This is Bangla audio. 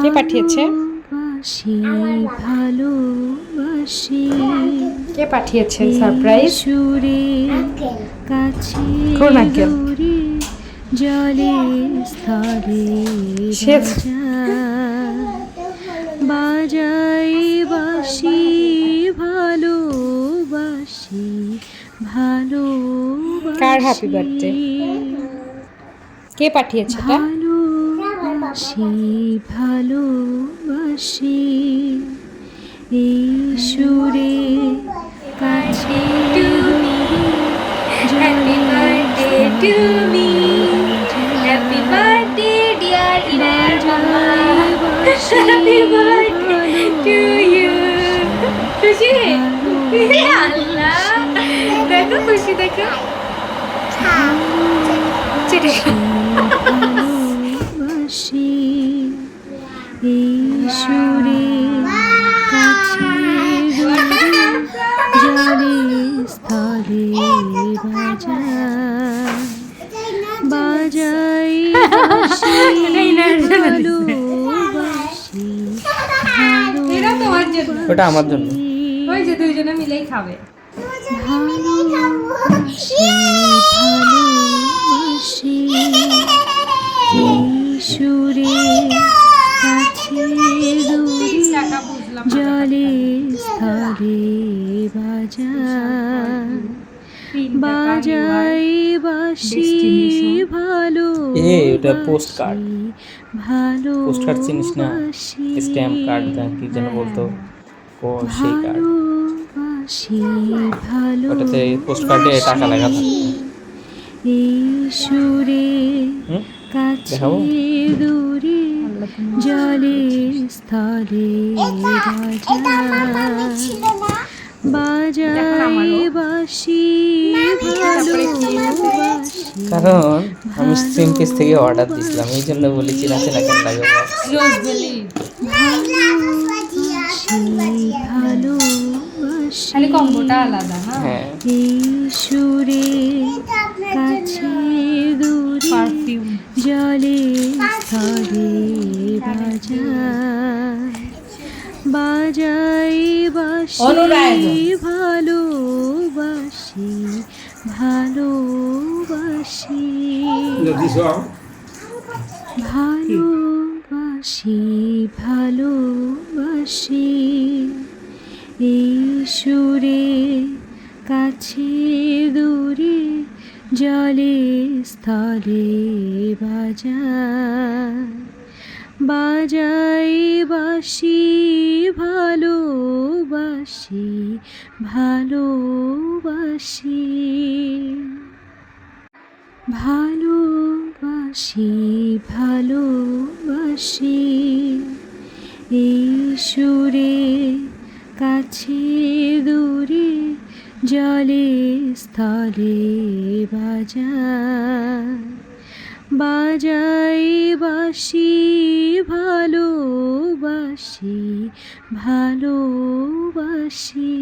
কে পাঠিয়েছে? ভালোবাসি ভালোবাসি কে পাঠিয়েছে সারপ্রাইজ? সুরে কাছে কোন আঙ্কেল? দূরে জলে স্থলে সে- বাজাই বাসি ভালোবাসি ভালোবাসি কার হ্যাপি বার্থডে? কে পাঠিয়েছে এটা? ভালোবাসি ভালোবাসি এই সুরে কাছে Happy birthday to me. Happy birthday, dear Inar Mama. Happy birthday to you. খুশি? আল্লাহ, দেখো খুশি দেখো। চেটে ভালোবাসি এই সুরে কাছে জলে স্থলে বাজাই বাসি ভালোবাসি এটা তোমার জন্য। ওটা আমার জন্য। ওই যে দুইজনে মিলেই খাবে। ভালোবাসি ভালোবাসি এই সুরে কাছে দূরে টাকা বুঝলাম। জলে স্থলে বাজাই বাসি ভালো এটা পোস্ট কার্ড। ভালো পোস্ট কার্ড চিনিস না? স্ট্যাম্প কার্ড কি যেন বলতো, ও সেই কার্ড। ওটাতে পোস্ট কার্ডে টাকা লেখা থাকে। এই সুরে কাছে দেখাবো? দূরে জলে স্থলে বাজাই বাসি ভালোবাসি কারণ আমি স্ট্রিম পিস থেকে অর্ডার দিয়েছিলাম, এই জন্য বলেছি নাচে না কেন লাগে। রোজবেলি ভালোবাসি খালি কম্বোটা আলাদা। হ্যাঁ, এই সুরে কাছে দূরে পারফিউম জলে স্থলে বাজাই বাসি ভালোবাসি ভালোবাসি ভালোবাসি ভালোবাসি এই সুরে কাছে দূরে জলে স্থলে বাজাই বাসি ভালোবাসি ভালোবাসি ভালোবাসি ভালোবাসি এই সুরে কাছে দূরে জলে স্থলে বাজাই বাসি ভালোবাসি ভালোবাসি।